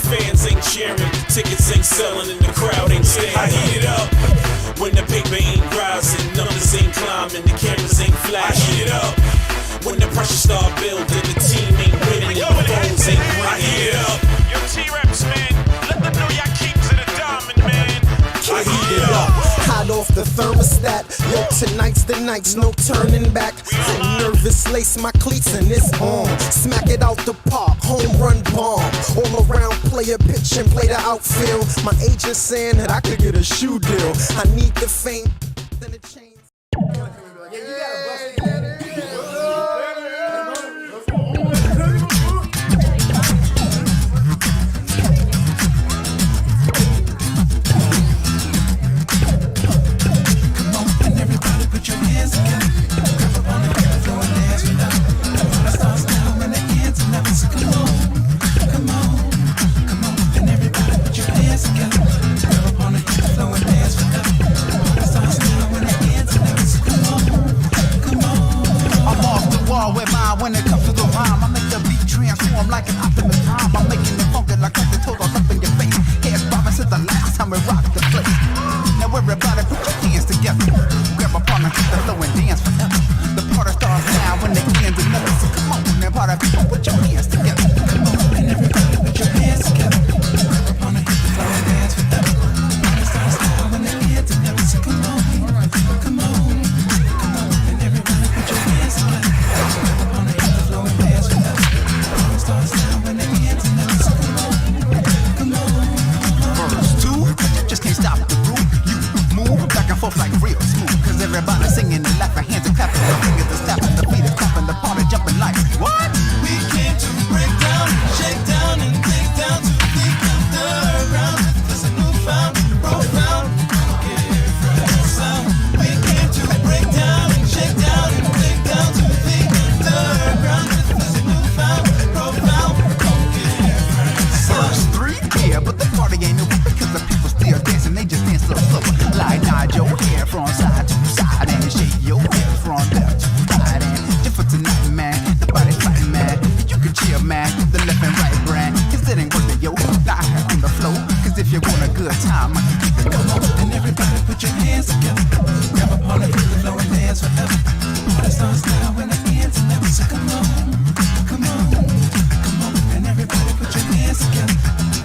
fans ain't cheering, tickets ain't selling, and the crowd ain't staying. I heat it up when the paper ain't rising, numbers ain't climbing, the cameras ain't flashing. I heat it up when the pressure start building, the team ain't winning, and the phones ain't ringing. I heat it up. Yo, T-Reps, man, let them know y'all keeps it a diamond, man. I heat it up. Hot off the thermostat. Yo, tonight's the night, no turning back. I'm nervous, lace my cleats and it's on. Smack it out the park, home run bomb. All around, play a pitch and play the outfield. My agent saying that I could get a shoe deal. I need the fame and the chains. When it comes to the rhyme, I make the beat transform like an Optimus Prime. I'm making it funky like the toes all up in your face. Hands bobbing since the last time we rocked the place. Now everybody put your hands together. Grab a partner, hit the flow and dance forever. The party starts now when the end is never. So come on, now party people, put your hands together. Come on, and everybody put your hands together. Grab a partner, hit the flow and dance forever. The party starts now when the end is never. So come on, come on, come on, and everybody put your hands together. Just can't stop the groove. You move back and forth like real smooth. Cause everybody singing and laughing, hands are clapping, the fingers are snapping, the feet are clapping, the party jumping like what? We came to break down, shake down, and take down to the underground. There's a newfound, profound, sound. We came to break down and shake down and take down to the underground. There's a newfound, profound, first three, yeah, but the party ain't over because the people still dancing, they just dance so slow. Like nod your hair from side to side and shake your head from left to right. And just for tonight, man, the body's fighting, man. You can chill, man, the left and right brand. Cause it ain't worth it, yo. Lie here on the floor. Cause if you want a good time, I can keep it going. And everybody put your hands together. Grab a partner, hit the floor and dance forever. The party starts now when it ends and never. So come on, come on, come on. And everybody put your hands together.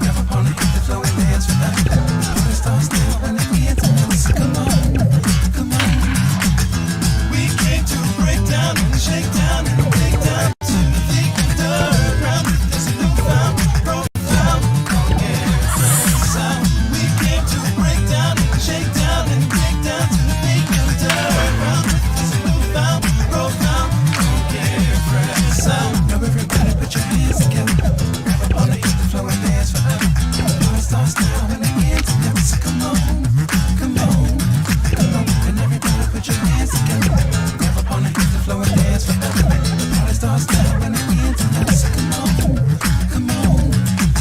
Grab a partner, hit the floor and dance forever. The party starts now when it ends and never. So come on, come on. We came to break down and shake down and take down to the underground. There's a newfound, profound, sound. We came to break down and shake down and take down to the underground. There's a newfound, profound, sound. Now everybody put your hands together. Grab up on the hit the floor and dance forever. The party starts now and it ends and never. So come on, come on, come on. And everybody put your hands together. Grab up on the hit the floor and dance forever. The party starts now and it ends and never. So come on, come on,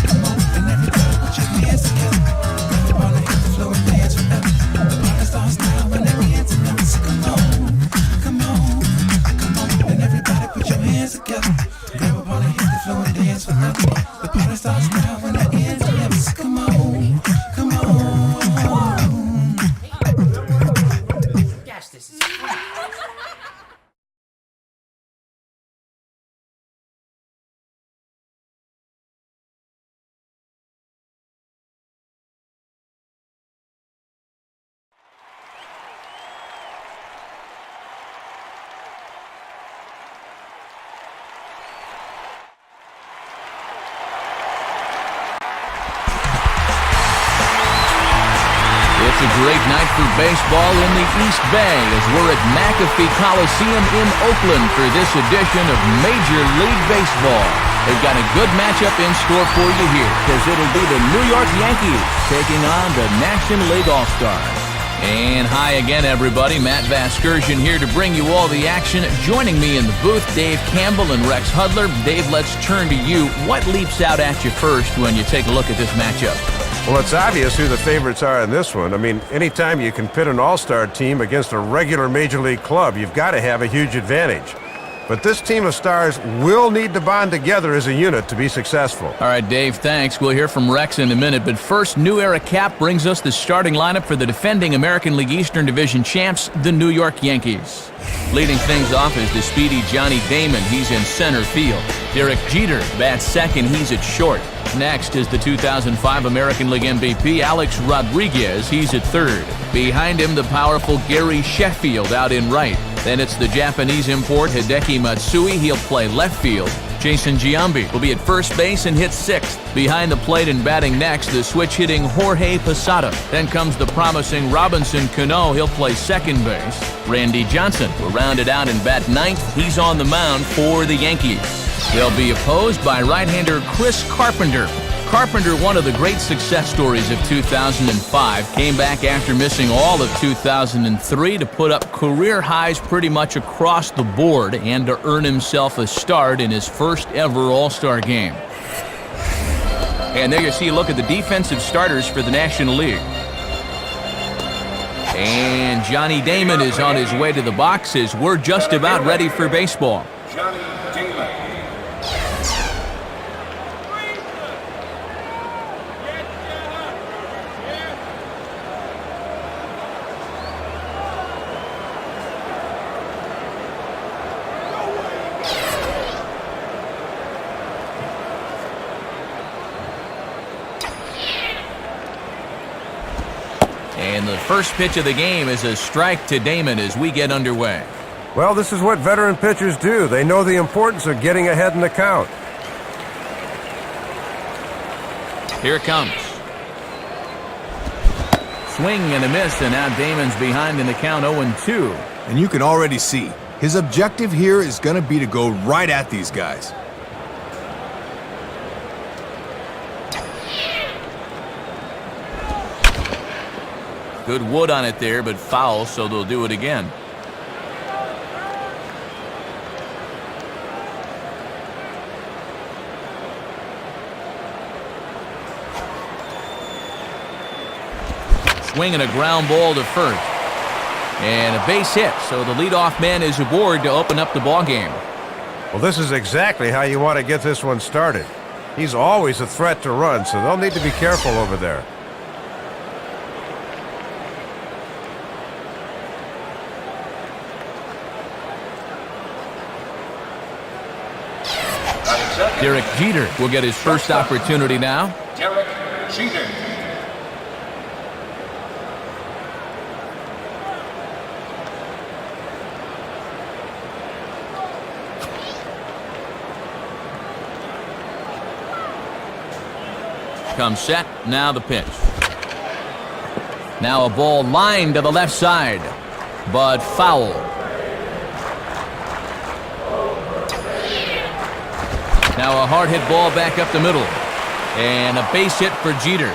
come on. And everybody put your hands together. Grab up on the hit the floor and dance forever. The party starts now and it ends and never. So come on, come on, come on. And everybody put your hands together. Grab up on the hit the floor and dance forever. The party starts now and it ends and never. So come on, come on. Gosh, this is It's a great night for baseball in the East Bay as we're at McAfee Coliseum in Oakland for this edition of Major League Baseball. They've got a good matchup in store for you here because it'll be the New York Yankees taking on the National League All-Stars. And hi again, everybody. Matt Vasgersian here to bring you all the action. Joining me in the booth, Dave Campbell and Rex Hudler. Dave, let's turn to you. What leaps out at you first when you take a look at this matchup? Well, it's obvious who the favorites are in this one. I mean, anytime you can pit an all-star team against a regular Major League club, you've got to have a huge advantage. But this team of stars will need to bond together as a unit to be successful. All right, Dave, thanks. We'll hear from Rex in a minute. But first, New Era Cap brings us the starting lineup for the defending American League Eastern Division champs, the New York Yankees. Leading things off is the speedy Johnny Damon. He's in center field. Derek Jeter bats second. He's at short. Next is the 2005 American League MVP, Alex Rodriguez. He's at third. Behind him, the powerful Gary Sheffield out in right. Then it's the Japanese import, Hideki Matsui. He'll play left field. Jason Giambi will be at first base and hit sixth. Behind the plate and batting next, the switch-hitting Jorge Posada. Then comes the promising Robinson Cano. He'll play second base. Randy Johnson will round it out and bat ninth. He's on the mound for the Yankees. They'll be opposed by right-hander Chris Carpenter. Carpenter, one of the great success stories of 2005, came back after missing all of 2003 to put up career highs pretty much across the board and to earn himself a start in his first ever All-Star game. And there you see a look at the defensive starters for the National League. And Johnny Damon is on his way to the boxes. We're just about ready for baseball. Johnny Damon. And the first pitch of the game is a strike to Damon as we get underway. Well, this is what veteran pitchers do. They know the importance of getting ahead in the count. Here it comes. Swing and a miss, and now Damon's behind in the count 0-2. And you can already see, his objective here is going to be to go right at these guys. Good wood on it there, but foul, so they'll do it again. Swinging a ground ball to first. And a base hit, so the leadoff man is aboard to open up the ball game. Well, this is exactly how you want to get this one started. He's always a threat to run, so they'll need to be careful over there. Derek Jeter will get his first opportunity now. Derek Jeter. Comes set, now the pitch. Now a ball lined to the left side, but foul. Now a hard hit ball back up the middle. And a base hit for Jeter.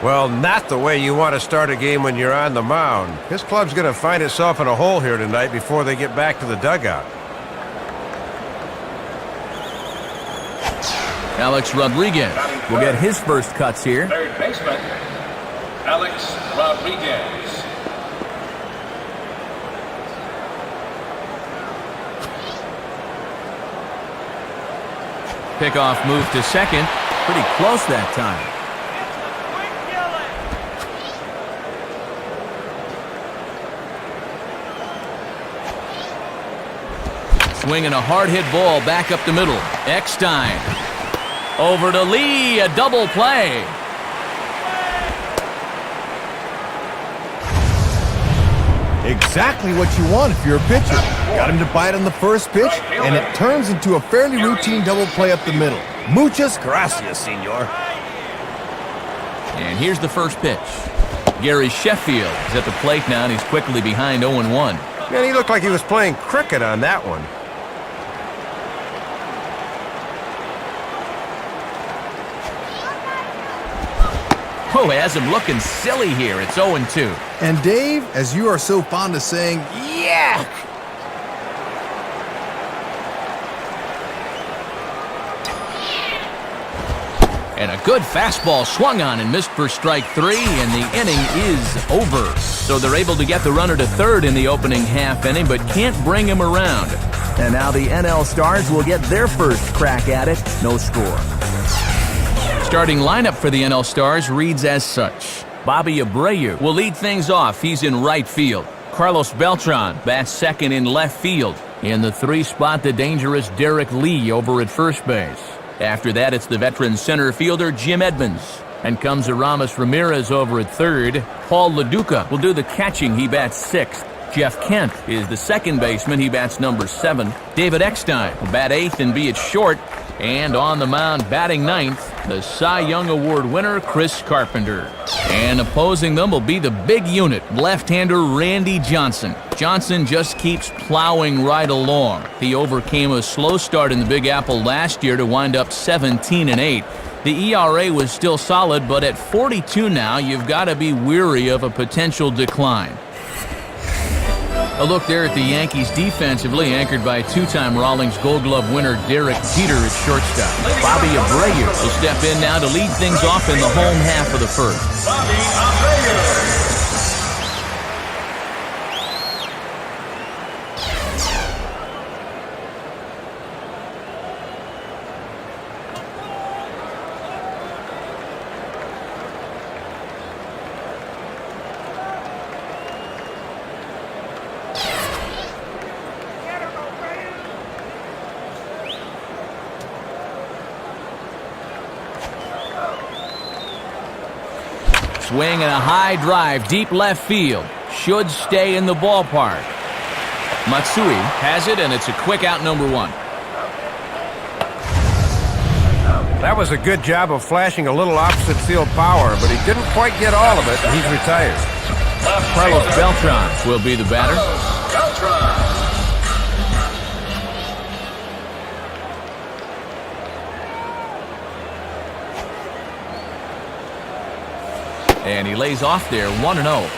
Well, not the way you want to start a game when you're on the mound. His club's going to find itself in a hole here tonight before they get back to the dugout. Alex Rodriguez will get his first cuts here. Third baseman, Alex Rodriguez. Pickoff move to second. Pretty close that time. Swinging a hard hit ball back up the middle. Eckstein. Over to Lee, a double play. Exactly what you want if you're a pitcher. Got him to bite on the first pitch, and it turns into a fairly routine double play up the middle. Muchas gracias, senor. And here's the first pitch. Gary Sheffield is at the plate now, and he's quickly behind 0-1. Man, he looked like he was playing cricket on that one. Oh, he has him looking silly here. It's 0-2. And Dave, as you are so fond of saying, yuck! And a good fastball swung on and missed for strike 3, and the inning is over. So they're able to get the runner to third in the opening half inning, but can't bring him around. And now the NL Stars will get their first crack at it. No score. Starting lineup for the NL Stars reads as such. Bobby Abreu will lead things off. He's in right field. Carlos Beltran bats second in left field. In the 3 spot, the dangerous Derek Lee over at first base. After that, it's the veteran center fielder Jim Edmonds. And comes Aramis Ramirez over at third. Paul LaDuca will do the catching. He bats sixth. Jeff Kent is the second baseman. He bats number 7. David Eckstein will bat 8th and be at short. And on the mound, batting 9th, the Cy Young Award winner, Chris Carpenter. And opposing them will be the big unit, left-hander Randy Johnson. Johnson just keeps plowing right along. He overcame a slow start in the Big Apple last year to wind up 17-8. The ERA was still solid, but at 42 now, you've got to be weary of a potential decline. A look there at the Yankees defensively, anchored by 2-time Rawlings Gold Glove winner Derek Jeter at shortstop. Bobby Abreu will step in now to lead things off in the home half of the first. Bobby Abreu. Swing and a high drive, deep left field. Should stay in the ballpark. Matsui has it, and it's a quick out, number 1. That was a good job of flashing a little opposite field power, but he didn't quite get all of it, and he's retired. Carlos Beltran will be the batter. And he lays off there, 1-0.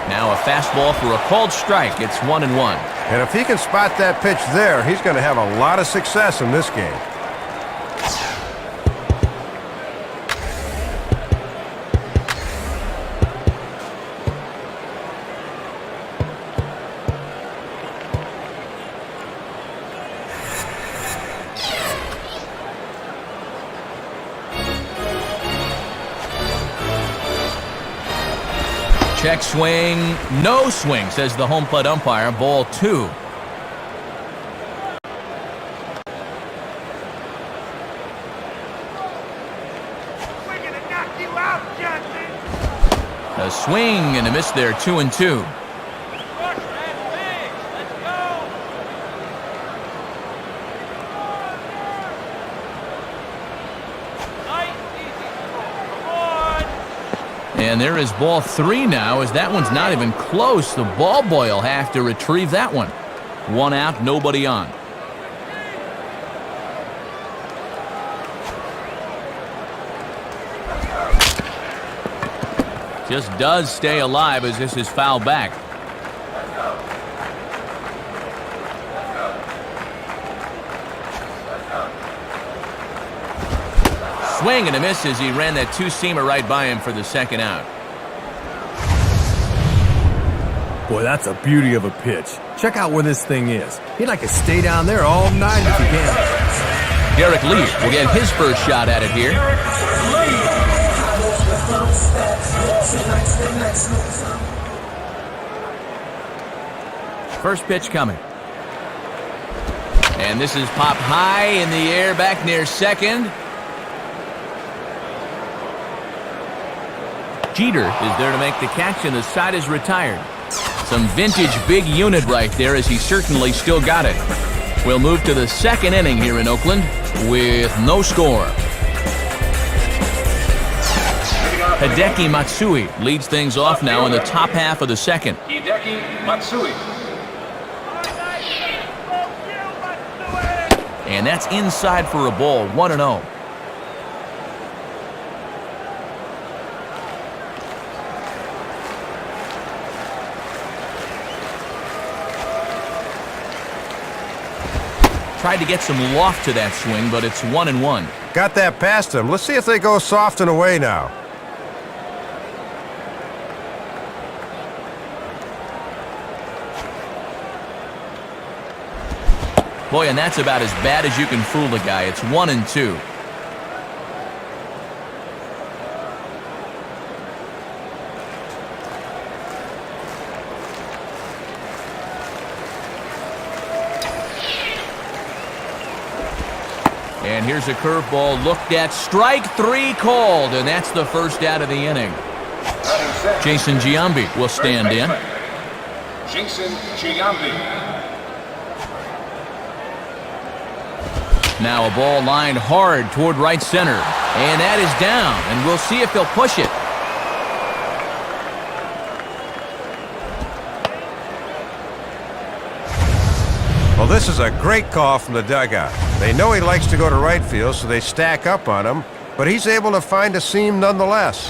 Now a fastball for a called strike. It's 1-1. And if he can spot that pitch there, he's going to have a lot of success in this game. Check swing, no swing, says the home plate umpire. Ball 2. A swing and a miss there, 2-2. And there is ball 3 now, as that one's not even close. The ball boy will have to retrieve that one. 1 out, nobody on. Just does stay alive as this is fouled back. Swing and a miss as he ran that 2-seamer right by him for the 2nd out. Boy, that's a beauty of a pitch. Check out where this thing is. He'd like to stay down there all night if he can. Derek Lee will get his first shot at it here. First pitch coming. And this is popped high in the air back near second. Jeter is there to make the catch, and the side is retired. Some vintage big unit right there, as he certainly still got it. We'll move to the second inning here in Oakland with no score. Hideki Matsui leads things off now in the top half of the second. Hideki Matsui. And that's inside for a ball, 1-0. Tried to get some loft to that swing, but it's 1-1. Got that past him. Let's see if they go soft and away now. Boy, and that's about as bad as you can fool a guy. It's 1-2. And here's a curveball looked at. Strike 3 called, and that's the first out of the inning. Jason Giambi will stand in. Jason Giambi. Now a ball lined hard toward right center. And that is down, and we'll see if they'll push it. Well, this is a great call from the dugout. They know he likes to go to right field, so they stack up on him, but he's able to find a seam nonetheless.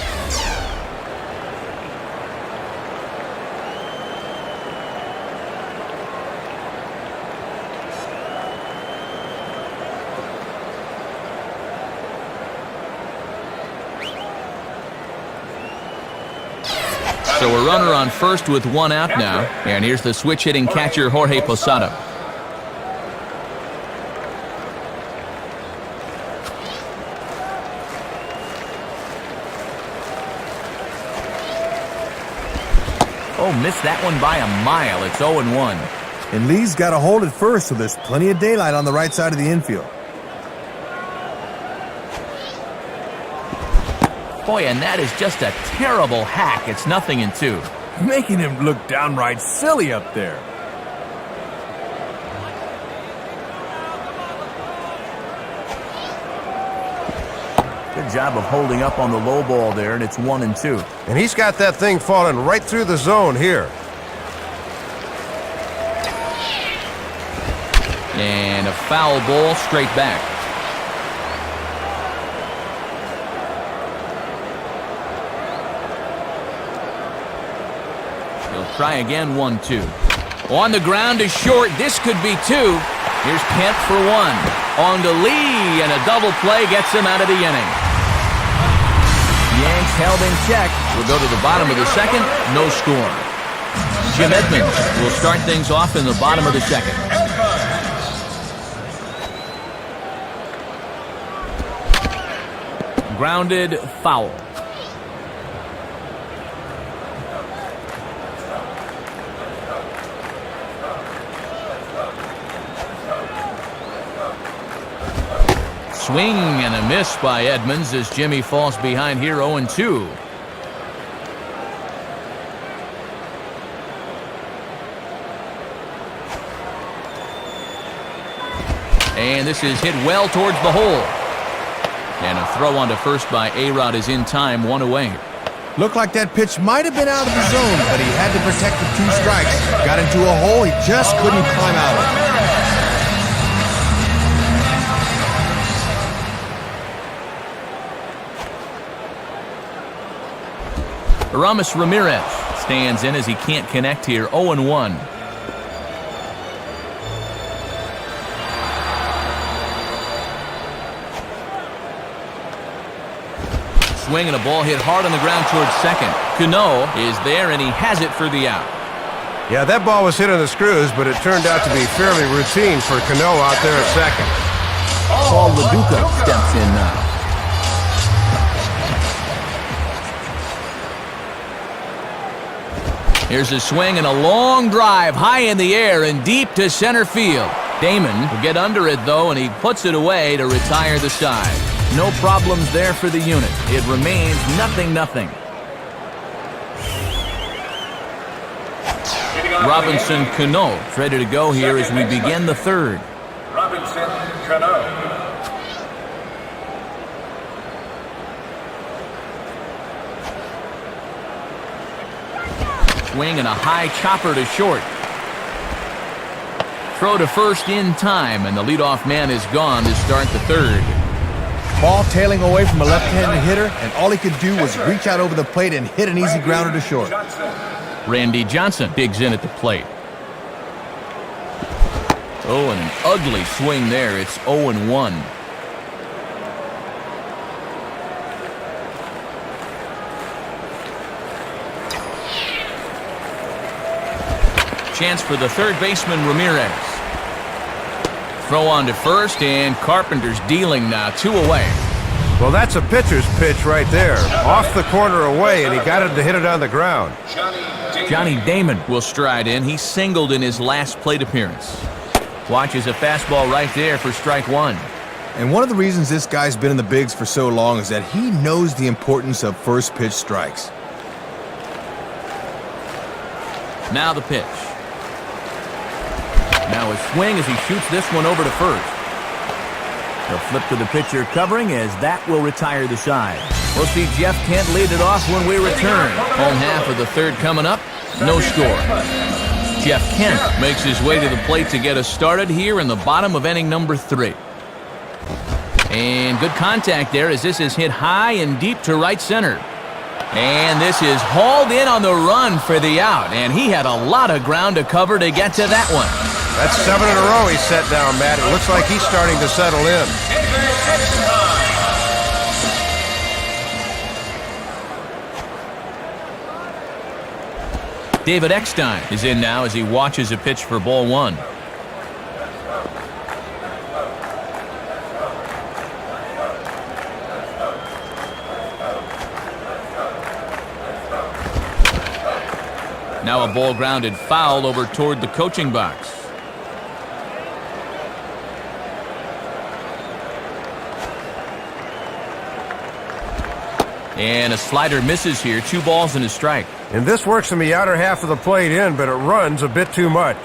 So a runner on first with 1 out now. And here's the switch-hitting catcher, Jorge Posada. Oh, missed that one by a mile. It's 0-1. And Lee's got to hold it first, so there's plenty of daylight on the right side of the infield. Boy, and that is just a terrible hack. It's 0-2. Making him look downright silly up there. Good job of holding up on the low ball there, and it's 1-2. And he's got that thing falling right through the zone here. And a foul ball straight back. He'll try again, 1-2. On the ground is short. This could be 2. Here's Kemp for 1. On to Lee, and a double play gets him out of the inning. Yanks held in check. We'll go to the bottom of the second. No score. Jim Edmonds will start things off in the bottom of the second. Grounded, foul. Swing and a miss by Edmonds as Jimmy falls behind here 0-2. And this is hit well towards the hole. And a throw onto first by A-Rod is in time, 1 away. Looked like that pitch might have been out of the zone, but he had to protect the 2 strikes. Got into a hole he just couldn't climb out of. Aramis Ramirez stands in as he can't connect here, 0-1. Swing and a ball hit hard on the ground towards second. Cano is there, and he has it for the out. Yeah, that ball was hit on the screws, but it turned out to be fairly routine for Cano out there at second. Paul LaDuca steps in now. Here's a swing and a long drive high in the air and deep to center field. Damon will get under it, though, and he puts it away to retire the side. No problems there for the unit. It remains 0-0. Robinson Cano ready to go here as we begin the third. Robinson Cano. Swing and a high chopper to short. Throw to first in time, and the leadoff man is gone to start the third. Ball tailing away from a left-handed hitter, and all he could do was reach out over the plate and hit an easy grounder to short. Randy Johnson digs in at the plate. Oh, and an ugly swing there. It's 0-1. Chance for the third baseman, Ramirez. Throw on to first, and Carpenter's dealing now. 2 away. Well, that's a pitcher's pitch right there. Off the corner away, and he got it to hit it on the ground. Johnny Damon will stride in. He singled in his last plate appearance. Watches a fastball right there for strike one. And one of the reasons this guy's been in the bigs for so long is that he knows the importance of first pitch strikes. Now the pitch. Now a swing as he shoots this one over to first. He'll flip to the pitcher covering as that will retire the side. We'll see Jeff Kent lead it off when we return. Home half of the third coming up. No score. Jeff Kent makes his way to the plate to get us started here in the bottom of inning number 3. And good contact there as this is hit high and deep to right center. And this is hauled in on the run for the out. And he had a lot of ground to cover to get to that one. That's 7 in a row he set down, Matt. It looks like he's starting to settle in. David Eckstein is in now as he watches a pitch for ball 1. Now a ball grounded foul over toward the coaching box. And a slider misses here. 2 balls and a strike. And this works in the outer half of the plate in, but it runs a bit too much.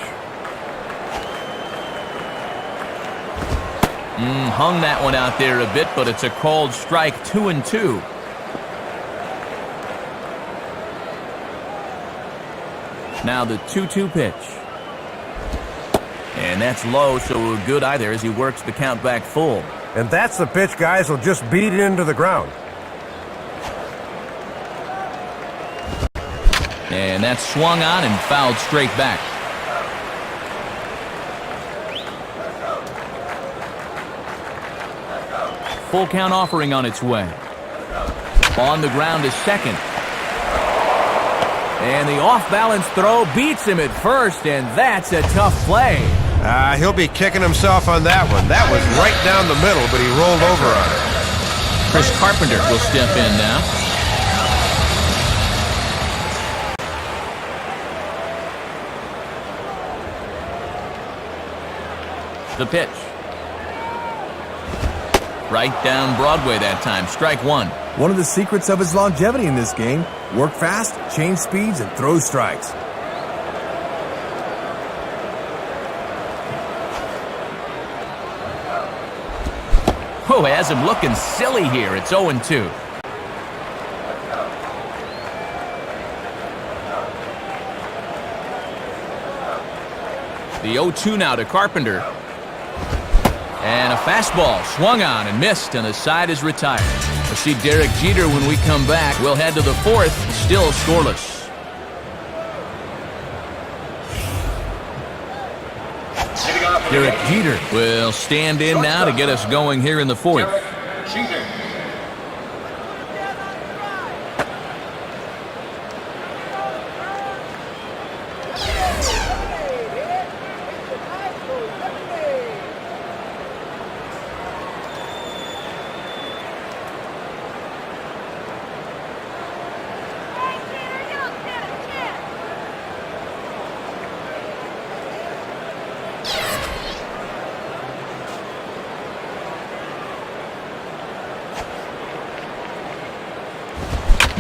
Hung that one out there a bit, but it's a called strike. 2-2. Now the 2-2 pitch. And that's low, so a good eye there as he works the count back full. And that's the pitch guys will just beat into the ground. And that's swung on and fouled straight back. Full count offering on its way. On the ground is second. And the off-balance throw beats him at first, and that's a tough play. He'll be kicking himself on that one. That was right down the middle, but he rolled over on it. Chris Carpenter will step in now. The pitch. Right down Broadway that time. Strike 1. One of the secrets of his longevity in this game: work fast, change speeds, and throw strikes. Oh, has him looking silly here. It's 0-2. The 0-2 now to Carpenter. And a fastball swung on and missed, and the side is retired. We'll see Derek Jeter when we come back. We'll head to the 4th, still scoreless. Derek Jeter will stand in now to get us going here in the 4th. Jeter.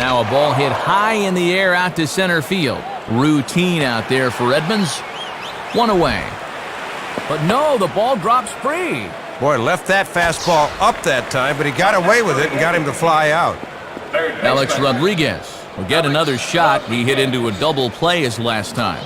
Now a ball hit high in the air out to center field. Routine out there for Edmonds. One away. But no, the ball drops free. Boy, left that fastball up that time, but he got away with it and got him to fly out. Alex Rodriguez will get another shot. He hit into a double play his last time.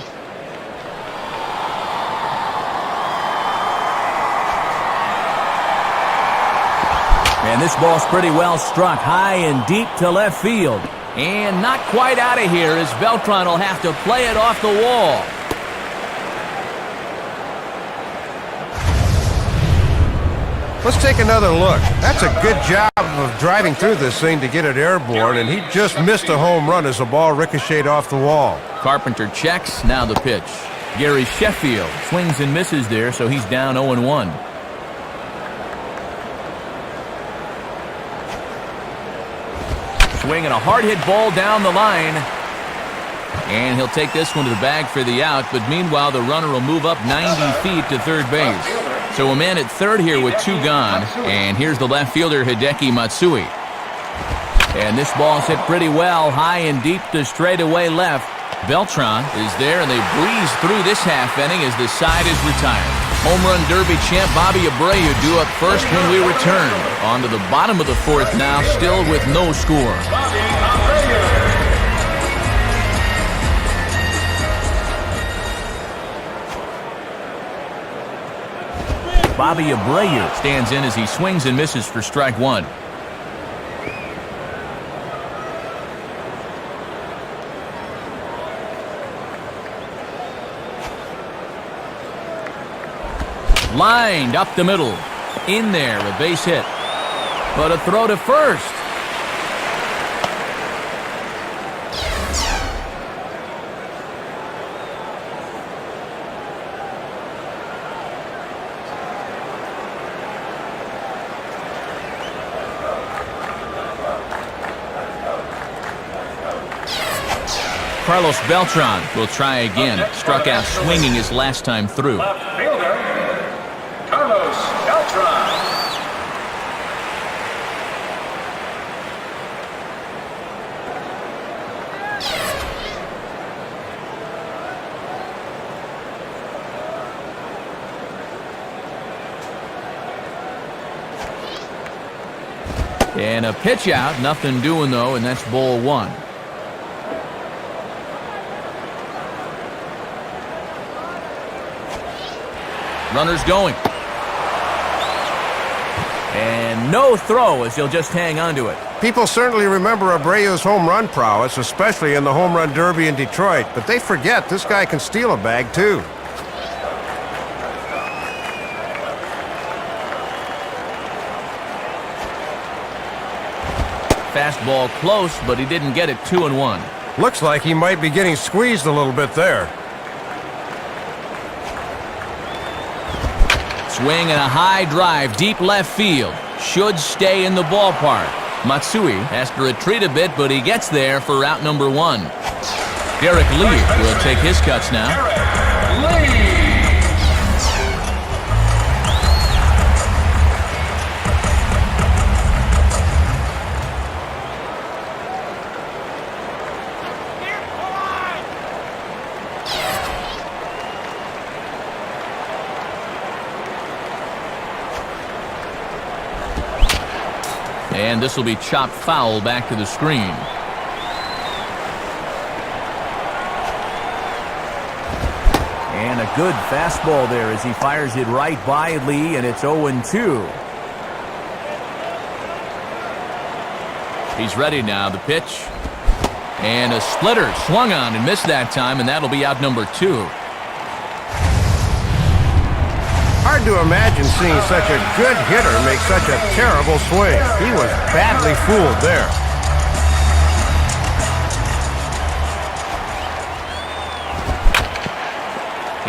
And this ball's pretty well struck high and deep to left field. And not quite out of here as Beltran will have to play it off the wall. Let's take another look. That's a good job of driving through this thing to get it airborne, and he just missed a home run as the ball ricocheted off the wall. Carpenter checks, now the pitch. Gary Sheffield swings and misses there, so he's down 0-1. Swinging a hard-hit ball down the line. And he'll take this one to the bag for the out, but meanwhile the runner will move up 90 feet to third base. So a man at third here with two gone, and here's the left fielder Hideki Matsui. And this ball's hit pretty well, high and deep to straightaway left. Beltran is there, and they breeze through this half inning as the side is retired. Home Run Derby champ Bobby Abreu due up first when we return. On to the bottom of the fourth now, still with no score. Bobby Abreu Stands in as he swings and misses for strike one. Lined up the middle. In there, a base hit. But a throw to first. Carlos Beltran will try again. Struck out swinging his last time through. Left fielder, Carlos Beltran. And a pitch out. Nothing doing, though, and that's ball one. Runners going. And no throw as he'll just hang on to it. People certainly remember Abreu's home run prowess, especially in the Home Run Derby in Detroit, but they forget this guy can steal a bag, too. Fastball close, but he didn't get it 2-1. Looks like he might be getting squeezed a little bit there. Swing and a high drive, deep left field. Should stay in the ballpark. Matsui has to retreat a bit, but he gets there for out number one. Derek Lee will take his cuts now. Derek Lee. And this will be chopped foul back to the screen. And a good fastball there as he fires it right by Lee, and it's 0-2. He's ready now, the pitch. And a splitter swung on and missed that time, and that'll be out number two. Hard to imagine seeing such a good hitter make such a terrible swing. He was badly fooled there.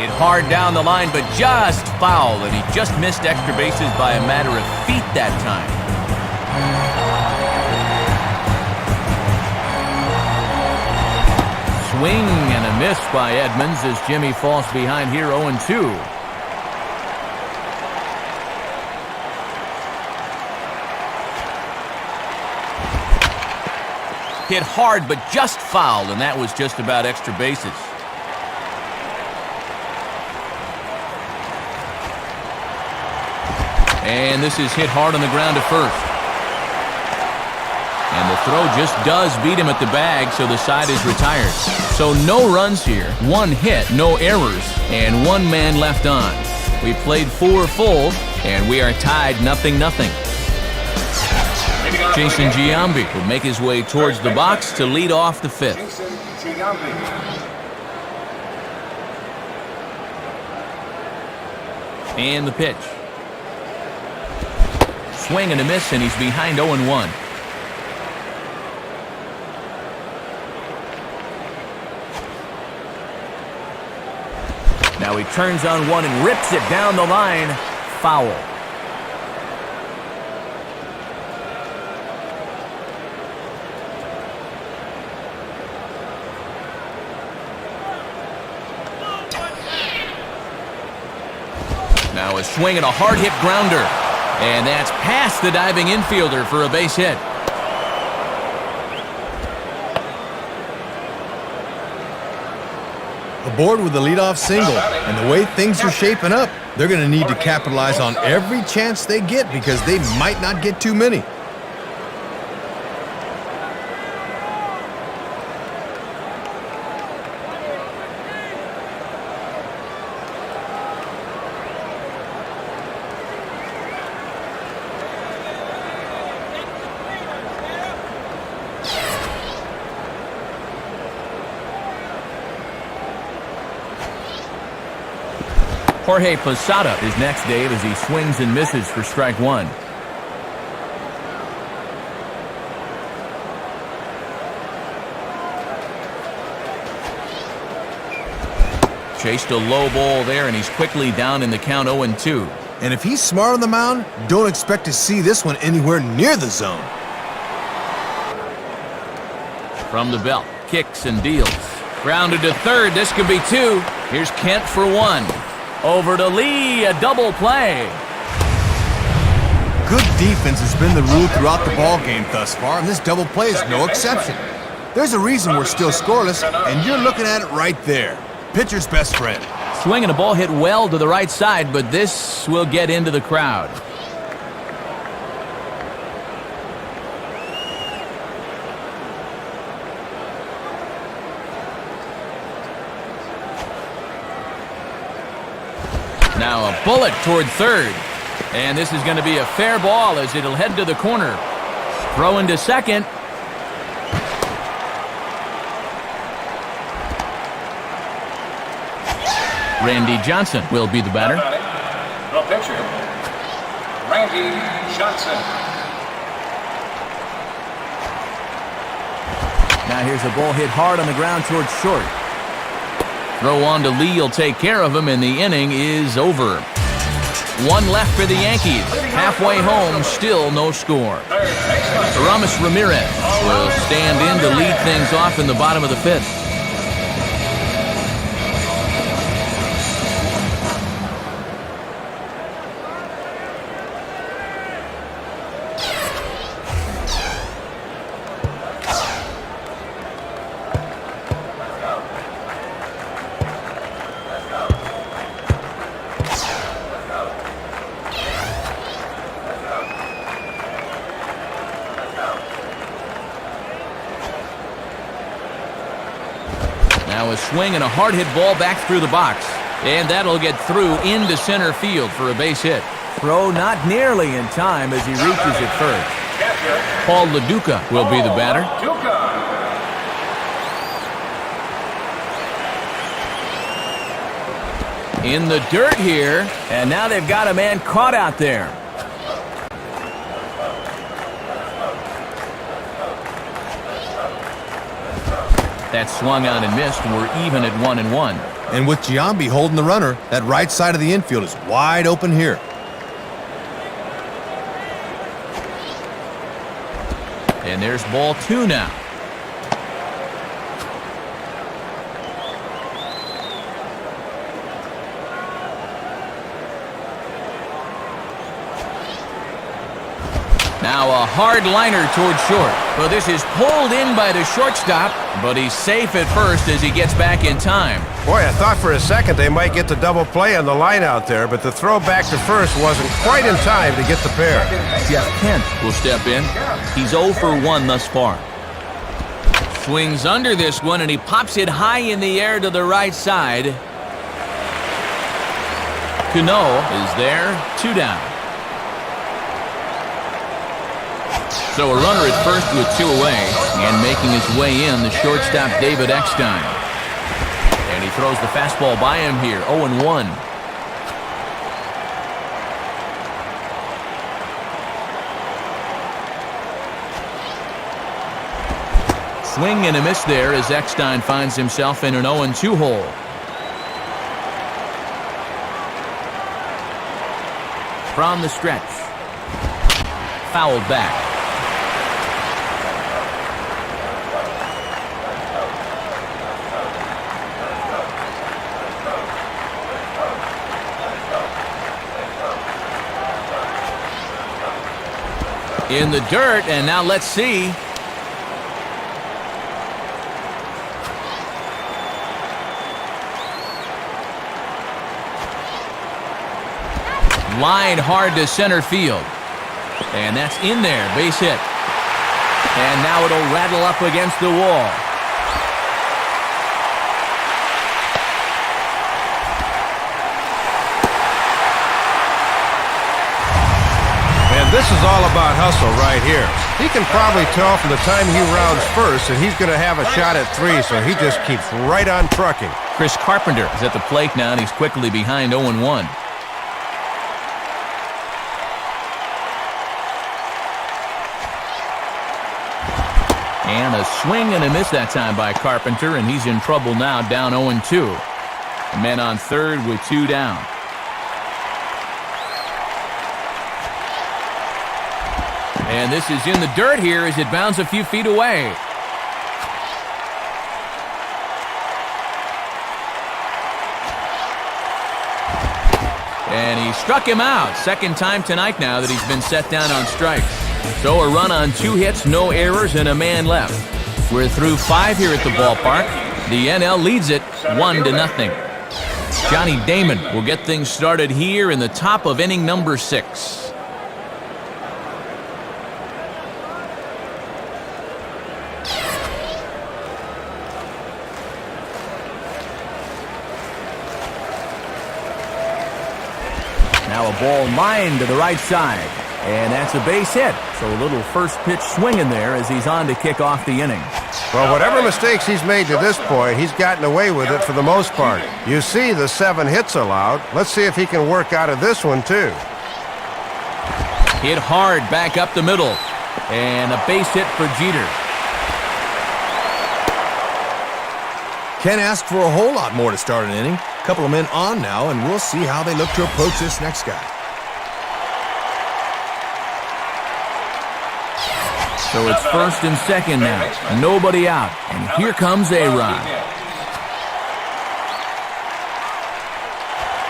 Hit hard down the line, but just foul, and he just missed extra bases by a matter of feet that time. Swing and a miss by Edmonds as Jimmy falls behind here 0-2. Hit hard, but just fouled, and that was just about extra bases. And this is hit hard on the ground to first. And the throw just does beat him at the bag, so the side is retired. So no runs here, 1 hit, no errors, and 1 man left on. We played 4 full, and we are tied 0-0. Jason Giambi will make his way towards the box to lead off the 5th. And the pitch. Swing and a miss, and he's behind 0-1. Now he turns on one and rips it down the line. Foul. Now a swing and a hard hit grounder. And that's past the diving infielder for a base hit. Aboard with the leadoff single, and the way things are shaping up, they're going to need to capitalize on every chance they get because they might not get too many. Jorge Posada is next, Dave, as he swings and misses for strike 1. Chased a low ball there, and he's quickly down in the count 0-2. And if he's smart on the mound, don't expect to see this one anywhere near the zone. From the belt, kicks and deals. Grounded to third, this could be 2. Here's Kent for 1. Over to Lee, a double play. Good defense has been the rule throughout the ball game thus far, and this double play is no exception. There's a reason we're still scoreless, and you're looking at it right there. Pitcher's best friend. Swing and a ball hit well to the right side, but this will get into the crowd. Now a bullet toward third. And this is going to be a fair ball as it'll head to the corner. Throw into second. Randy Johnson will be the batter. The pitcher, Randy Johnson. Now here's a ball hit hard on the ground towards short. Throw on to Lee will take care of him, and the inning is over. 1 left for the Yankees. Halfway home, still no score. Aramis Ramirez will stand in to lead things off in the bottom of the 5th. Now a swing and a hard hit ball back through the box. And that'll get through into center field for a base hit. Throw not nearly in time as he reaches it first. Paul LaDuca will be the batter. In the dirt here. And now they've got a man caught out there. That swung out and missed. We're even at 1-1. And with Giambi holding the runner, that right side of the infield is wide open here. And there's ball 2 now. Now a hard liner toward short. Well, this is pulled in by the shortstop, but he's safe at first as he gets back in time. Boy, I thought for a second they might get the double play on the line out there, but the throw back to first wasn't quite in time to get the pair. Jeff Kent will step in. He's 0 for 1 thus far. Swings under this one, and he pops it high in the air to the right side. Cano is there, 2 down. So a runner at first with 2 away, and making his way in, the shortstop David Eckstein. And he throws the fastball by him here, 0-1. Swing and a miss there as Eckstein finds himself in an 0-2 hole. From the stretch. Fouled back. In the dirt, and now let's see. Line hard to center field. And that's in there, base hit. And now it'll rattle up against the wall. And this is all about hustle right here. He can probably tell from the time he rounds first that he's going to have a shot at 3, so he just keeps right on trucking. Chris Carpenter is at the plate now, and he's quickly behind 0-1. And a swing and a miss that time by Carpenter, and he's in trouble now, down 0-2. Men on third with 2 down. And this is in the dirt here as it bounds a few feet away. And he struck him out. Second time tonight now that he's been set down on strikes. So a run on 2 hits, no errors, and a man left. We're through 5 here at the ballpark. The NL leads it 1-0. Johnny Damon will get things started here in the top of inning number 6. Now a ball lined to the right side. And that's a base hit. So a little first pitch swing in there as he's on to kick off the inning. Well, whatever mistakes he's made to this point, he's gotten away with it for the most part. You see the 7 hits allowed. Let's see if he can work out of this one, too. Hit hard back up the middle. And a base hit for Jeter. Can't ask for a whole lot more to start an inning. Couple of men on now, and we'll see how they look to approach this next guy. So it's first and second now. Nobody out. And here comes A-Rod.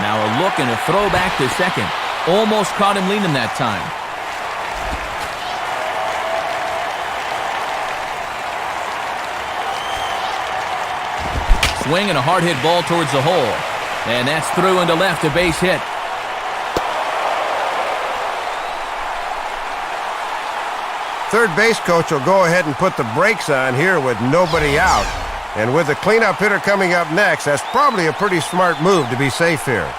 Now a look and a throw back to second. Almost caught him leaning that time. Swing and a hard hit ball towards the hole. And that's through into left, a base hit. Third base coach will go ahead and put the brakes on here with nobody out. And with the cleanup hitter coming up next, that's probably a pretty smart move to be safe here.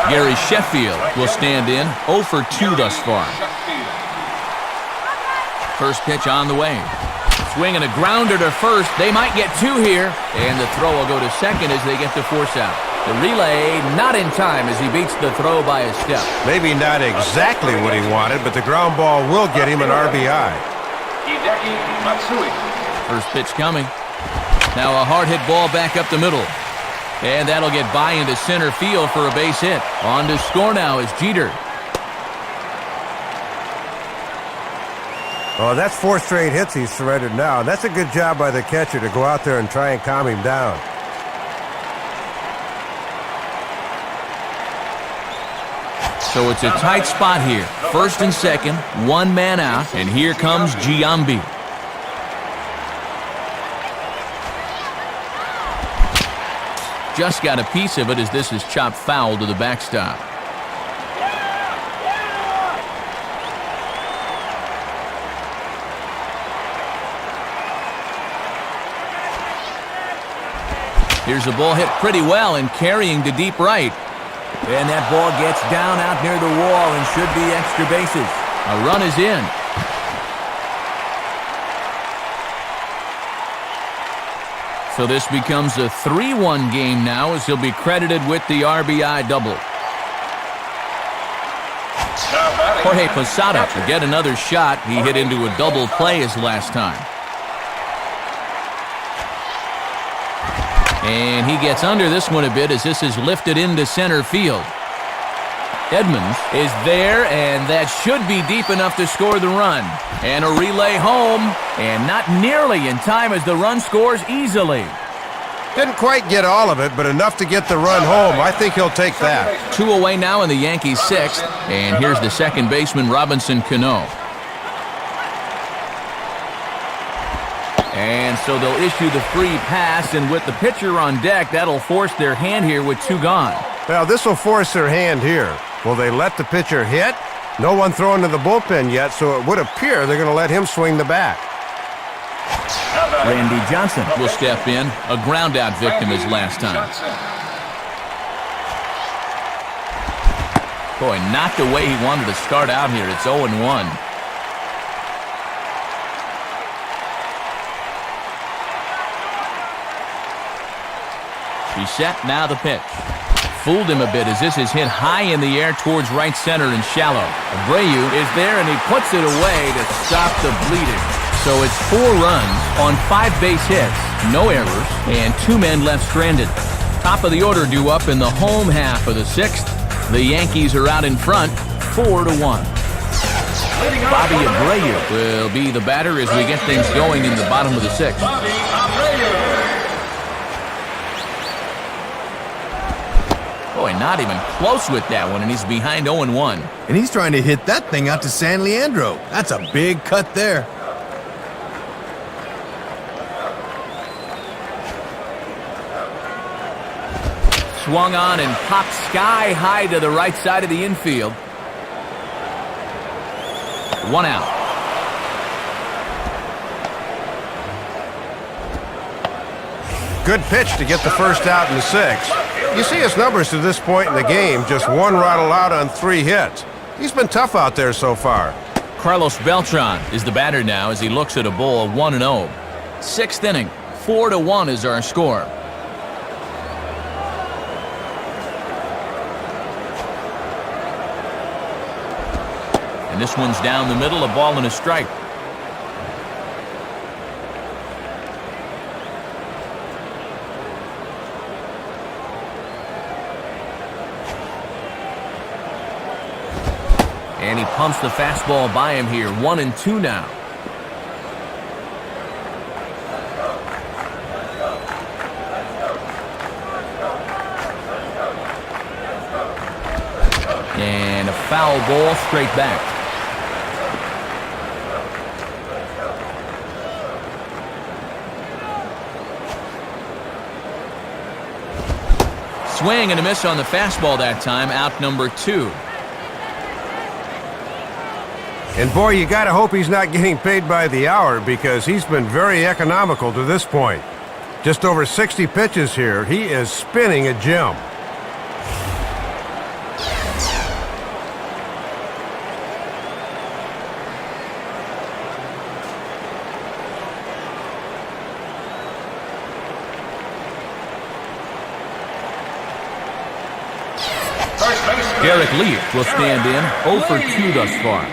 Gary Sheffield will stand in, 0 for 2 thus far. First pitch on the way. Swing and a grounder to first. They might get 2 here. And the throw will go to second as they get the force out. The relay not in time as he beats the throw by a step. Maybe not exactly what he wanted, but the ground ball will get him an RBI. First pitch coming. Now a hard hit ball back up the middle. And that'll get by into center field for a base hit. On to score now is Jeter. Oh, that's 4 straight hits he's surrendered now. That's a good job by the catcher to go out there and try and calm him down. So it's a tight spot here. First and second, one man out, and here comes Giambi. Just got a piece of it as this is chopped foul to the backstop. Here's a ball hit pretty well and carrying to deep right. And that ball gets down out near the wall and should be extra bases. A run is in. So this becomes a 3-1 game now as he'll be credited with the RBI double. Jorge Posada to get another shot. He hit into a double play his last time. And he gets under this one a bit as this is lifted into center field. Edmonds is there, and that should be deep enough to score the run. And a relay home, and not nearly in time as the run scores easily. Didn't quite get all of it, but enough to get the run home. I think he'll take that. 2 away now in the Yankees' 6th, and here's the second baseman, Robinson Cano. And so they'll issue the free pass, and with the pitcher on deck, that'll force their hand here with 2 gone. Well, this will force their hand here. Will they let the pitcher hit? No one throwing to the bullpen yet, so it would appear they're going to let him swing the bat. Randy Johnson will step in, a ground-out victim his last time. Boy, not the way he wanted to start out here. It's 0-1. He's set, now the pitch. Fooled him a bit as this is hit high in the air towards right center and shallow. Abreu is there and he puts it away to stop the bleeding. So it's 4 runs on 5 base hits, no errors, and 2 men left stranded. Top of the order due up in the home half of the 6th. The Yankees are out in front, 4-1. Bobby Abreu will be the batter as we get things going in the bottom of the 6th. Boy, not even close with that one, and he's behind 0-1. And he's trying to hit that thing out to San Leandro. That's a big cut there. Swung on and popped sky high to the right side of the infield. 1 out. Good pitch to get the first out in the 6th. You see his numbers to this point in the game, just 1 run allowed on 3 hits. He's been tough out there so far. Carlos Beltran is the batter now as he looks at a ball of 1-0. 6th inning, 4-1 is our score. And this one's down the middle, a ball and a strike. And he pumps the fastball by him here. 1-2 now. And a foul ball straight back. Swing and a miss on the fastball that time. Out number 2. And boy, you gotta hope he's not getting paid by the hour because he's been very economical to this point. Just over 60 pitches here. He is spinning a gem. Derek Lee will stand in, 0 for 2 thus far.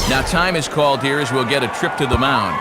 Now time is called here as we'll get a trip to the mound.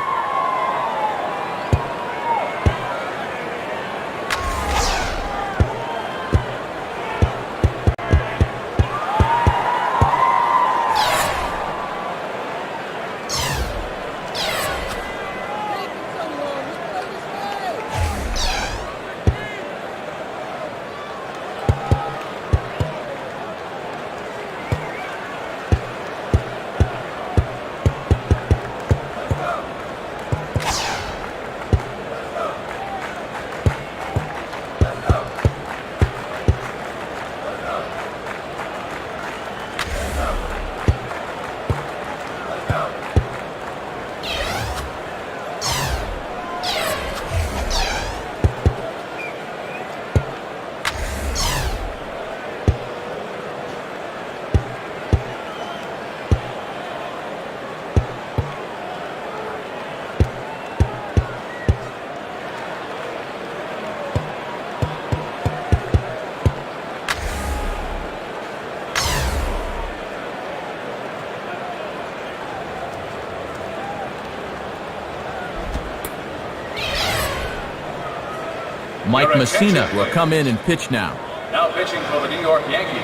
Mike Messina will come in and pitch now. Now pitching for the New York Yankees,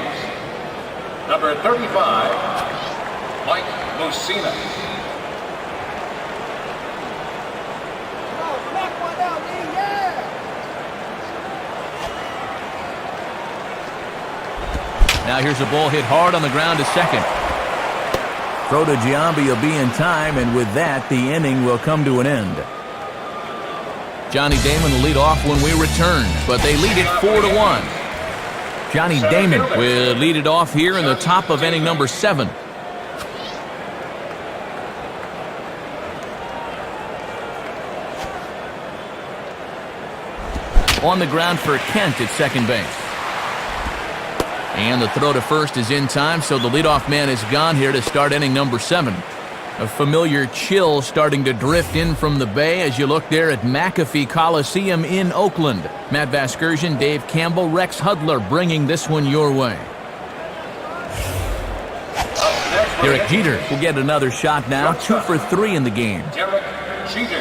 number 35, Mike Messina. Now here's a ball hit hard on the ground to second. Throw to Giambi will be in time, and with that, the inning will come to an end. Johnny Damon will lead off when we return, but they lead it 4-1. Johnny Damon will lead it off here in the top of inning number 7. On the ground for Kent at second base. And the throw to first is in time, so the leadoff man is gone here to start inning number 7. A familiar chill starting to drift in from the Bay as you look there at McAfee Coliseum in Oakland. Matt Vasgersian, Dave Campbell, Rex Hudler bringing this one your way. Derek Jeter will get another shot now, 2 for 3 in the game. Derek Jeter.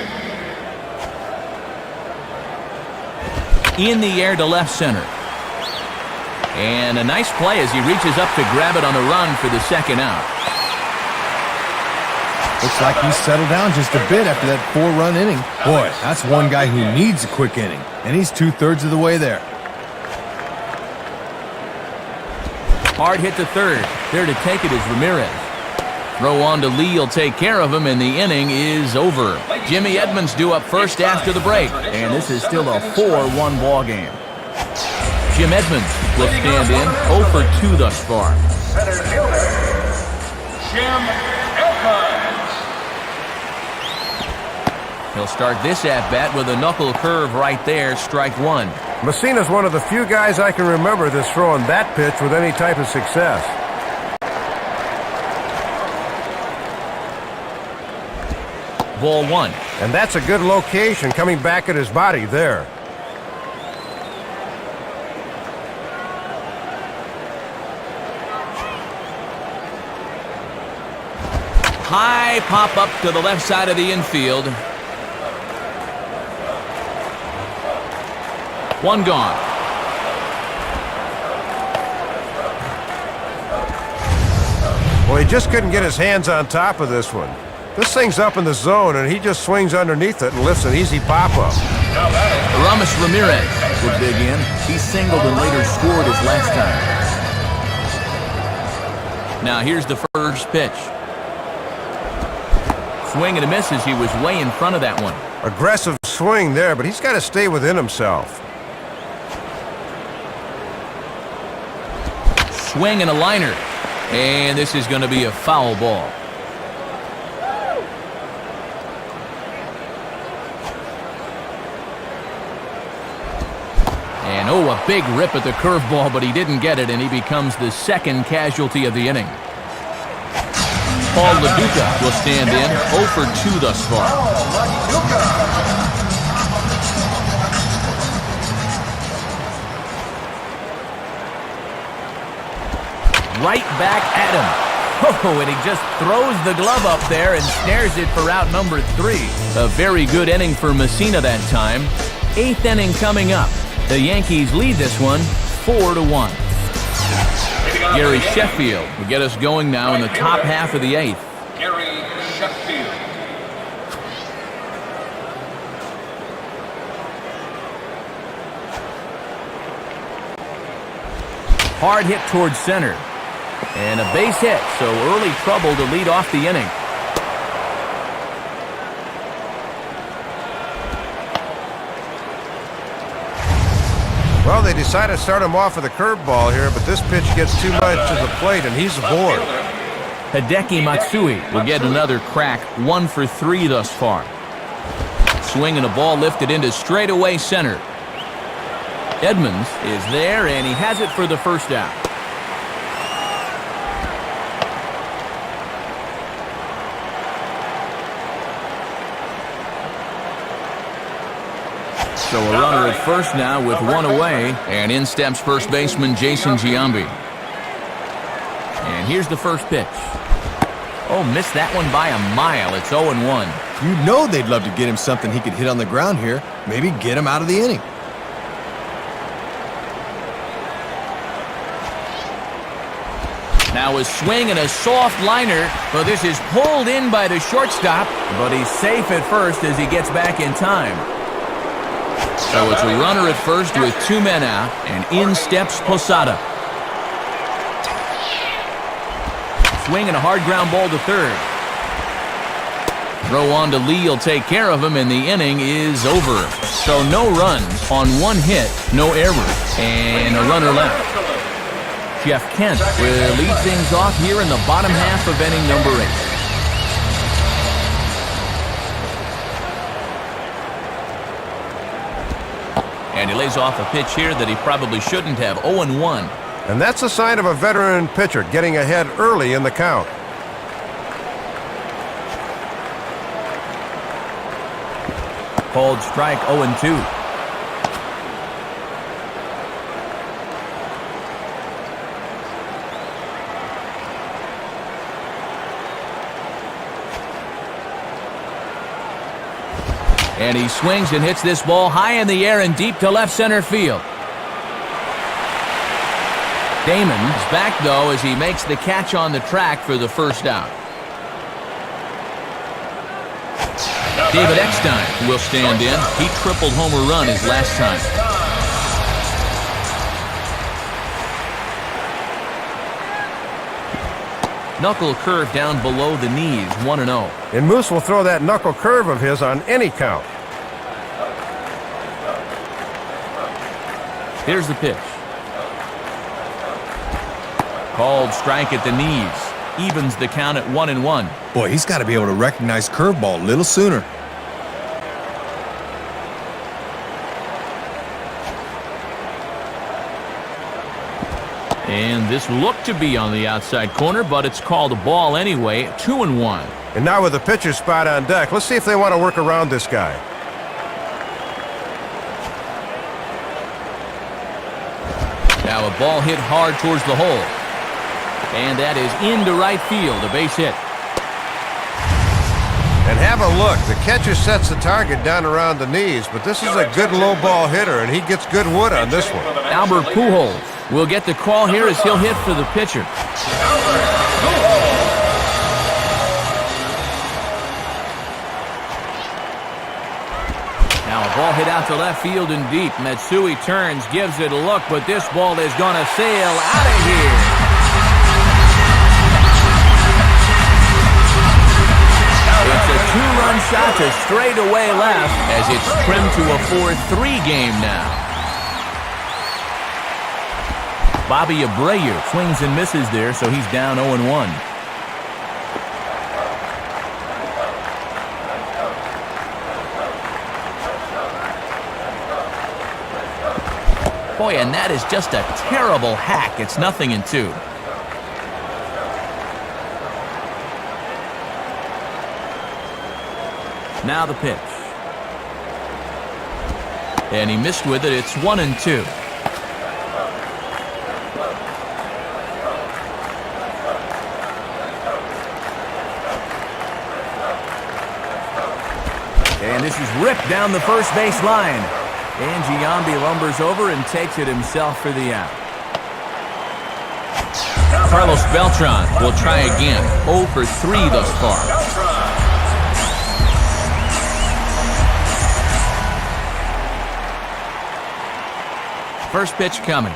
In the air to left center. And a nice play as he reaches up to grab it on the run for the second out. Looks like he's settled down just a bit after that 4-run inning. Boy, that's one guy who needs a quick inning, and he's 2/3 of the way there. Hard hit to third. There to take it is Ramirez. Throw on to Lee will take care of him, and the inning is over. Jimmy Edmonds due up first after the break. And this is still a 4-1 ball game. Jim Edmonds will stand in, 0 for 2 thus far. Center fielder, Jim Edmonds. He'll start this at-bat with a knuckle curve right there, strike 1. Messina's one of the few guys I can remember that's throwing that pitch with any type of success. Ball 1. And that's a good location coming back at his body there. High pop up to the left side of the infield. One gone. Well, he just couldn't get his hands on top of this one. This thing's up in the zone, and he just swings underneath it and lifts an easy pop-up. Aramis Ramirez Will dig in. He singled and later scored his last time. Now here's the first pitch. Swing and a miss as he was way in front of that one. Aggressive swing there, but he's got to stay within himself. Swing and a liner. And this is going to be a foul ball. And a big rip at the curveball, but he didn't get it, and he becomes the second casualty of the inning. Paul LaDuca will stand in, 0 for 2 thus far. Right back at him. Oh, and he just throws the glove up there and snares it for out number 3. A very good inning for Messina that time. 8th inning coming up. The Yankees lead this one 4-1. Gary Sheffield will get us going now in the top half of the 8th. Gary Sheffield. Hard hit towards center. And a base hit, so early trouble to lead off the inning. Well, they decided to start him off with a curveball here, but this pitch gets too much to the plate, and he's aboard. Hideki Matsui will get another crack, 1 for 3 thus far. Swing and a ball lifted into straightaway center. Edmonds is there, and he has it for the first out. So a runner at first now with 1 away, and in steps first baseman Jason Giambi. And here's the first pitch. Oh, missed that one by a mile. It's 0-1. You know they'd love to get him something he could hit on the ground here. Maybe get him out of the inning. Now a swing and a soft liner. Well, this is pulled in by the shortstop, but he's safe at first as he gets back in time. So it's a runner at first with 2 men out, and in steps Posada. Swing and a hard ground ball to third. Throw on to Lee will take care of him, and the inning is over. So no runs on 1 hit, no errors, and a runner left. Jeff Kent will lead things off here in the bottom half of inning number 8. And he lays off a pitch here that he probably shouldn't have. 0-1. And that's a sign of a veteran pitcher getting ahead early in the count. Called strike 0-2. And he swings and hits this ball high in the air and deep to left center field. Damon's back, though, as he makes the catch on the track for the first out. David Eckstein will stand in. He tripled homer run his last time. Knuckle curve down below the knees, 1-0. And Moose will throw that knuckle curve of his on any count. Here's the pitch. Called strike at the knees. Evens the count at 1-1. Boy, he's got to be able to recognize curveball a little sooner. And this looked to be on the outside corner, but it's called a ball anyway. 2-1. And now with the pitcher spot on deck, let's see if they want to work around this guy. Now a ball hit hard towards the hole. And that is into right field, a base hit. And have a look. The catcher sets the target down around the knees, but this is a good low ball hitter, and he gets good wood on this one. Albert Pujols will get the call here as he'll hit for the pitcher. Now a ball hit out to left field and deep. Matsui turns, gives it a look, but this ball is going to sail out of here. It's a 2-run shot to straightaway left as it's trimmed to a 4-3 game now. Bobby Abreu swings and misses there, so he's down 0-1. Boy, and that is just a terrible hack. It's 0-2. Now the pitch. And he missed with it. It's 1-2. And this is ripped down the first base line. And Giambi lumbers over and takes it himself for the out. Carlos Beltran will try again. 0 for 3 thus far. First pitch coming.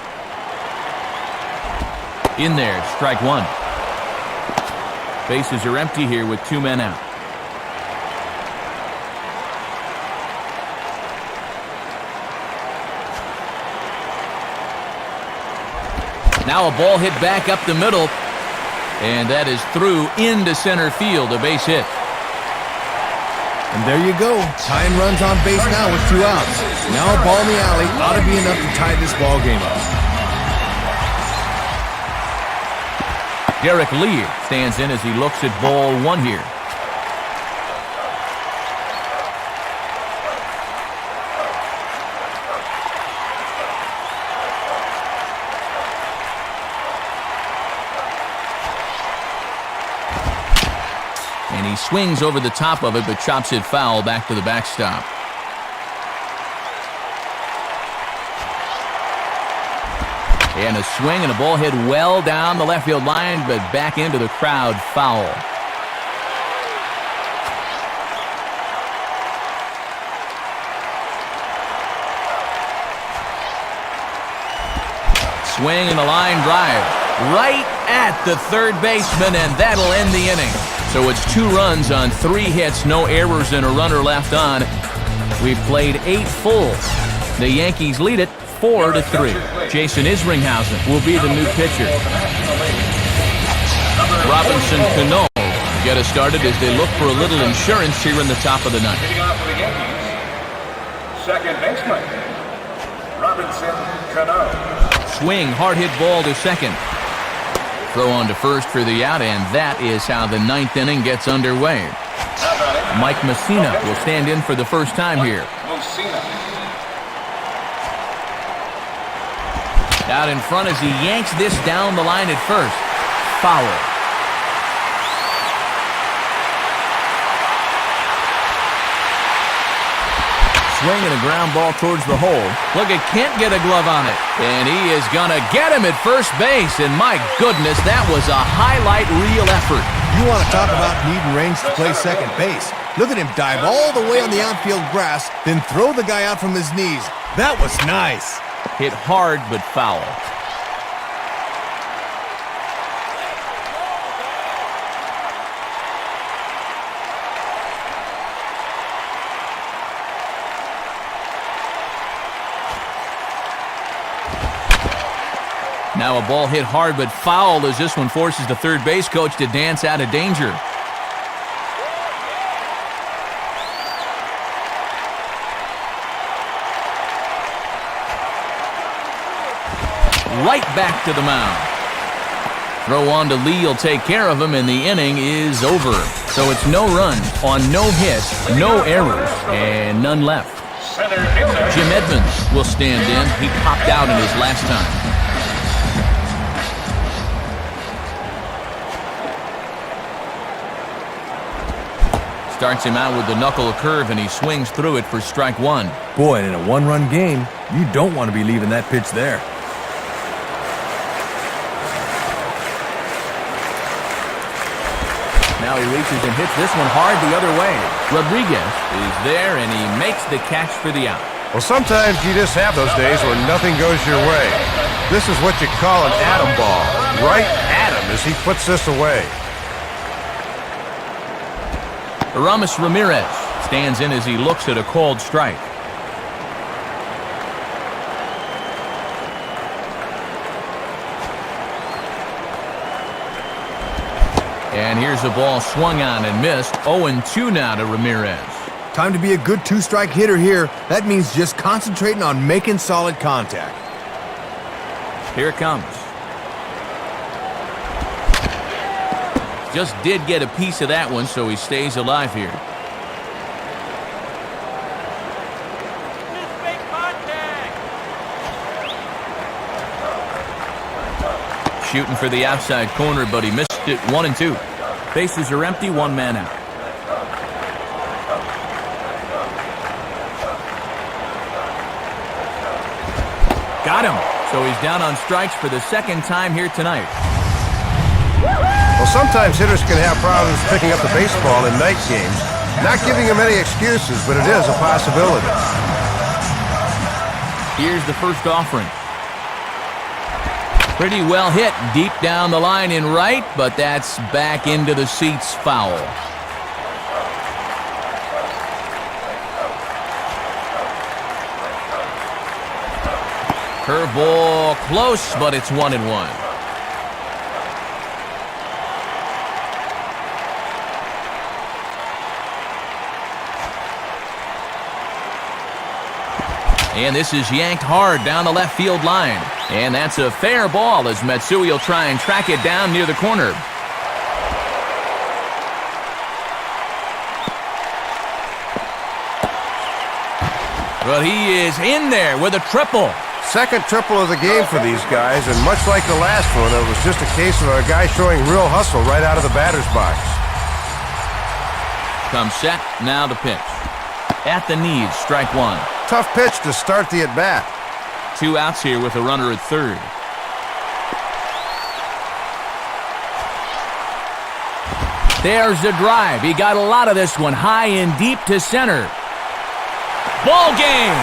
In there, strike 1. Bases are empty here with 2 men out. Now a ball hit back up the middle, and that is through into center field, a base hit. And there you go. Tying runs on base now with 2 outs. Now a ball in the alley ought to be enough to tie this ball game up. Derek Lee stands in as he looks at ball 1 here. And he swings over the top of it, but chops it foul back to the backstop. And a swing and a ball hit well down the left field line, but back into the crowd, foul. Swing and a line drive right at the third baseman, and that'll end the inning. So it's 2 runs on 3 hits, no errors, and a runner left on. We've played 8 fulls. The Yankees lead it 4-3. Jason Isringhausen will be the new pitcher. Robinson Cano get us started as they look for a little insurance here in the top of the ninth. Hitting off for the Yankees, second baseman, Robinson Cano. Swing, hard hit ball to second. Throw on to first for the out, and that is how the 9th inning gets underway. Mike Messina will stand in for the first time here. Out in front as he yanks this down the line at first. Foul. Swing and a ground ball towards the hole. Look, it can't get a glove on it. And he is going to get him at first base. And my goodness, that was a highlight reel effort. You want to talk about needing range to play second base. Look at him dive all the way on the outfield grass, then throw the guy out from his knees. That was nice. Hit hard, but foul. Now a ball hit hard but foul as this one forces the third base coach to dance out of danger. Right back to the mound. Throw on to Lee will take care of him, and the inning is over. So it's no runs on no hits, no errors, and none left. Jim Edmonds will stand in. He popped out in his last time. Starts him out with the knuckle curve, and he swings through it for strike 1. Boy, in a 1-run game, you don't want to be leaving that pitch there. Now he reaches and hits this one hard the other way. Rodriguez is there, and he makes the catch for the out. Well, sometimes you just have those days where nothing goes your way. This is what you call an atom ball. Right at him as he puts this away. Aramis Ramirez stands in as he looks at a called strike. And here's a ball swung on and missed. 0-2 now to Ramirez. Time to be a good 2-strike hitter here. That means just concentrating on making solid contact. Here it comes. Just did get a piece of that one, so he stays alive here. Shooting for the outside corner, but he missed it. 1-2. Bases are empty, 1 man out. Got him. So he's down on strikes for the second time here tonight. Well, sometimes hitters can have problems picking up the baseball in night games. Not giving them any excuses, but it is a possibility. Here's the first offering. Pretty well hit deep down the line in right, but that's back into the seats, foul. Curveball close, but it's 1-1. And this is yanked hard down the left field line. And that's a fair ball as Matsui will try and track it down near the corner. But he is in there with a triple. Second triple of the game for these guys, and much like the last one, it was just a case of a guy showing real hustle right out of the batter's box. Comes set, now the pitch. At the knees, strike 1. Tough pitch to start the at-bat. 2 outs here with a runner at third. There's the drive. He got a lot of this one high and deep to center. Ball game.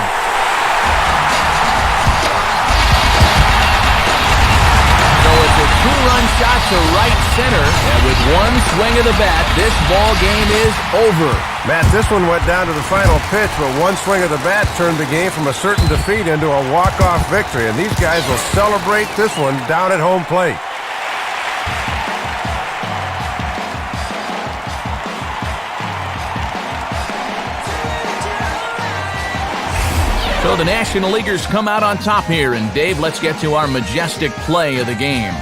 So it's a two-run shot to right center, and with one swing of the bat, this ball game is over. Matt, this one went down to the final pitch, but one swing of the bat turned the game from a certain defeat into a walk-off victory, and these guys will celebrate this one down at home plate. So the National Leaguers come out on top here, and Dave, let's get to our majestic play of the game.